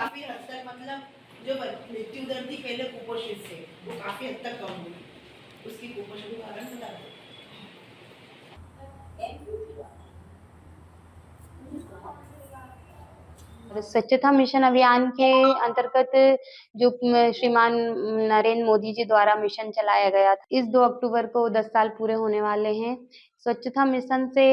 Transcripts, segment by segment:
काफ़ी हद तक मतलब जो मृत्यु दर थी पहले कुपोषित से वो काफ़ी हद तक कम हुई। उसकी कुपोषण के कारण बता दो। और स्वच्छता मिशन अभियान के अंतर्गत जो श्रीमान नरेंद्र मोदी जी द्वारा मिशन चलाया गया था, इस 2 अक्टूबर को 10 साल पूरे होने वाले हैं। स्वच्छता मिशन से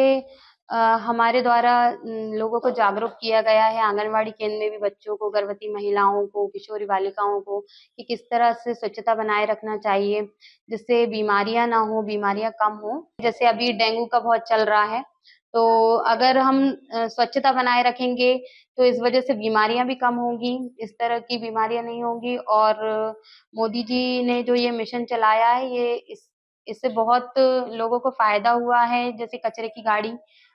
हमारे द्वारा लोगों को जागरूक किया गया है। आंगनवाड़ी केंद्र में भी बच्चों को, गर्भवती महिलाओं को, किशोरी बालिकाओं को कि किस तरह से स्वच्छता बनाए रखना चाहिए, जिससे बीमारियां ना हो, बीमारियां कम हो। जैसे अभी डेंगू का बहुत चल रहा है, तो अगर हम स्वच्छता बनाए रखेंगे तो इस वजह से बीमारियां भी कम होंगी, इस तरह की बीमारियां नहीं होंगी। और मोदी जी ने जो ये मिशन चलाया है, ये इससे बहुत लोगों को फायदा हुआ है। जैसे कचरे की गाड़ी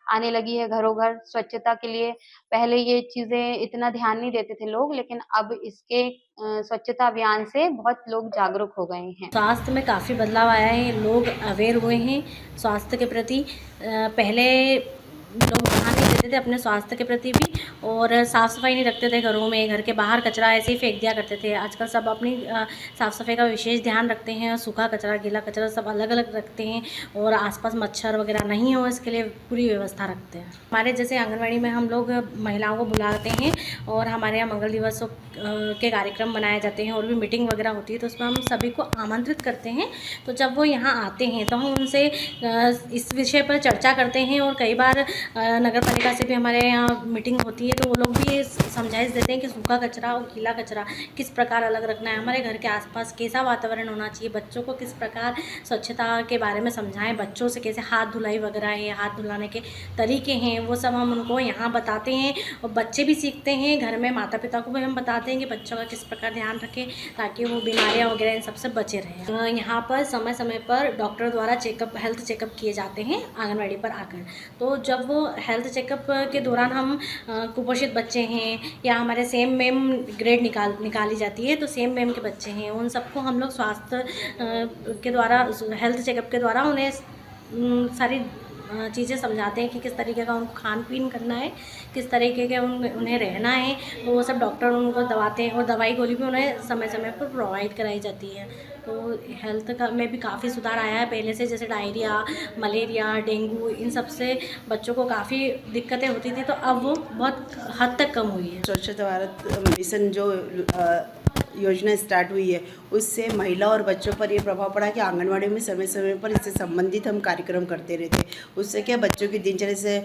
आने लगी है घरों घर स्वच्छता के लिए। पहले ये चीजें इतना ध्यान नहीं देते थे लोग, लेकिन अब इसके स्वच्छता अभियान से बहुत लोग जागरूक हो गए हैं। स्वास्थ्य में काफ़ी बदलाव आया है, लोग अवेयर हुए हैं स्वास्थ्य के प्रति। पहले लोग ध्यान नहीं देते थे अपने स्वास्थ्य के प्रति भी, और साफ़ सफाई नहीं रखते थे घरों में, घर के बाहर कचरा ऐसे ही फेंक दिया करते थे। आजकल सब अपनी साफ़ सफाई का विशेष ध्यान रखते हैं, सूखा कचरा, गीला कचरा सब अलग अलग रखते हैं, और आसपास मच्छर वगैरह नहीं हो इसके लिए पूरी व्यवस्था रखते हैं। हमारे जैसे आंगनवाड़ी में हम लोग महिलाओं को बुलाते हैं, और हमारे यहाँ मंगल दिवसों के कार्यक्रम बनाए जाते हैं, और भी मीटिंग वगैरह होती है, तो उसमें हम सभी को आमंत्रित करते हैं। तो जब वो यहाँ आते हैं तो हम उनसे इस विषय पर चर्चा करते हैं, और कई बार नगर पालिका से भी हमारे यहाँ मीटिंग होती है, तो वो लोग भी समझाइश देते हैं कि सूखा कचरा और गीला कचरा किस प्रकार अलग रखना है, हमारे घर के आसपास कैसा वातावरण होना चाहिए, बच्चों को किस प्रकार स्वच्छता के बारे में समझाएं, बच्चों से कैसे हाथ धुलाई वगैरह है, हाथ धुलाने के तरीके हैं, वो सब हम उनको यहाँ बताते हैं, और बच्चे भी सीखते हैं। घर में माता पिता को भी हम बताते हैं कि बच्चों का किस प्रकार ध्यान रखें ताकि वो बीमारियाँ वगैरह इन सबसे बचे रहें। यहाँ पर समय समय पर डॉक्टर द्वारा हेल्थ चेकअप किए जाते हैं आंगनवाड़ी पर आकर। तो जब वो हेल्थ चेकअप के दौरान हम कुपोषित बच्चे हैं, या हमारे सेम मेम ग्रेड निकाली जाती है, तो सेम मेम के बच्चे हैं, उन सबको हम लोग स्वास्थ्य के द्वारा, हेल्थ चेकअप के द्वारा उन्हें सारी चीज़ें समझाते हैं कि किस तरीके का उनको खान पीन करना है, किस तरीके के उन्हें रहना है। तो वो सब डॉक्टर उनको दवाते हैं, और दवाई गोली भी उन्हें समय समय पर प्रोवाइड कराई जाती है। तो हेल्थ का में भी काफ़ी सुधार आया है पहले से। जैसे डायरिया, मलेरिया, डेंगू, इन सब से बच्चों को काफ़ी दिक्कतें होती थी, तो अब वो बहुत हद तक कम हुई है। स्वच्छ भारत मिशन जो योजना स्टार्ट हुई है, उससे महिला और बच्चों पर ये प्रभाव पड़ा कि आंगनवाड़ी में समय समय पर इससे संबंधित हम कार्यक्रम करते रहते। उससे क्या बच्चों की दिनचर्या से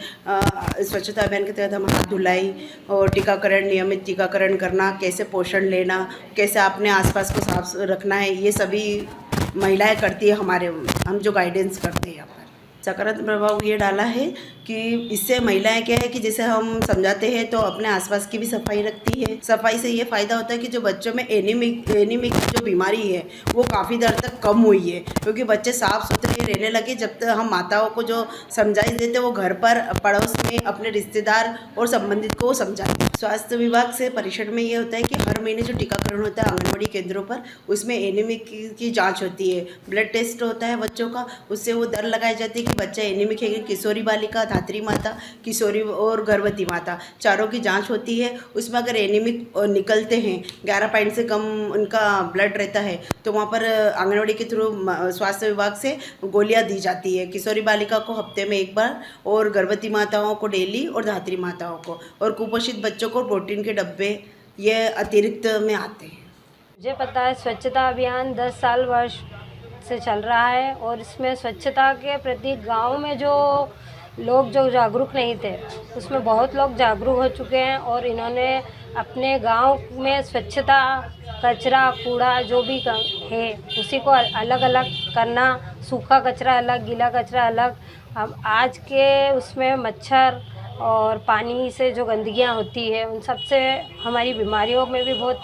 स्वच्छता अभियान के तहत हम हाथ धुलाई और टीकाकरण, नियमित टीकाकरण करना, कैसे पोषण लेना, कैसे अपने आसपास को साफ रखना है, ये सभी महिलाएं करती है। हम जो गाइडेंस करते हैं यहाँ पर सकारात्मक प्रभाव ये डाला है कि इससे महिलाएं क्या है कि जैसे हम समझाते हैं तो अपने आसपास की भी सफाई रखती है। सफाई से ये फ़ायदा होता है कि जो बच्चों में एनीमिक जो बीमारी है वो काफ़ी देर तक कम हुई है, क्योंकि बच्चे साफ़ सुथरे रहने लगे। जब तक हम माताओं को जो समझाइश देते वो घर पर, पड़ोस में, अपने रिश्तेदार और संबंधित को समझाते हैं। स्वास्थ्य विभाग से परिषद में ये होता है कि हर महीने जो टीकाकरण होता है आंगनबाड़ी केंद्रों पर, उसमें एनीमिक की जाँच होती है, ब्लड टेस्ट होता है बच्चों का। उससे वो दर लगाई जाती है कि बच्चा एनीमिक है कि किशोरी बालिका, धात्री माता, किशोरी और गर्भवती माता, चारों की जांच होती है। उसमें अगर एनीमिक निकलते हैं, 11 पॉइंट से कम उनका ब्लड रहता है, तो वहाँ पर आंगनवाड़ी के थ्रू स्वास्थ्य विभाग से गोलियां दी जाती है। किशोरी बालिका को हफ्ते में एक बार, और गर्भवती माताओं को डेली, और धात्री माताओं को, और कुपोषित बच्चों को प्रोटीन के डब्बे ये अतिरिक्त में आते हैं। मुझे पता है स्वच्छता अभियान 10 साल वर्ष से चल रहा है, और इसमें स्वच्छता के प्रति गांव में जो लोग जो जागरूक नहीं थे, उसमें बहुत लोग जागरूक हो चुके हैं, और इन्होंने अपने गांव में स्वच्छता, कचरा, कूड़ा जो भी है उसी को अलग अलग करना, सूखा कचरा अलग, गीला कचरा अलग। अब आज के उसमें मच्छर और पानी से जो गंदगियाँ होती है उन सब से हमारी बीमारियों में भी बहुत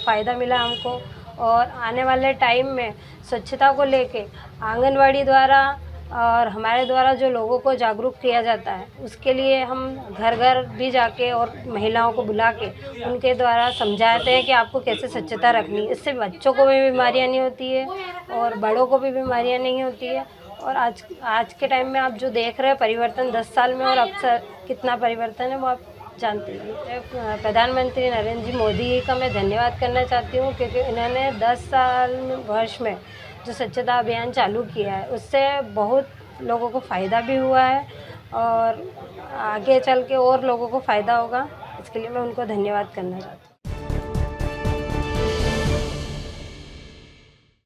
फ़ायदा मिला हमको। और आने वाले टाइम में स्वच्छता को लेके आंगनवाड़ी द्वारा और हमारे द्वारा जो लोगों को जागरूक किया जाता है, उसके लिए हम घर घर भी जाके और महिलाओं को बुला के उनके द्वारा समझाते हैं कि आपको कैसे स्वच्छता रखनी है। इससे बच्चों को भी बीमारियां नहीं होती है और बड़ों को भी बीमारियां नहीं होती है। और आज के टाइम में आप जो देख रहे हैं परिवर्तन 10 साल में, और अब कितना परिवर्तन है वो आप जानते हैं। प्रधानमंत्री नरेंद्र जी मोदी का मैं धन्यवाद करना चाहती हूँ, क्योंकि इन्होंने 10 साल वर्ष में जो स्वच्छता अभियान चालू किया है उससे बहुत लोगों को फ़ायदा भी हुआ है और आगे चल के और लोगों को फ़ायदा होगा। इसके लिए मैं उनको धन्यवाद करना चाहती हूँ।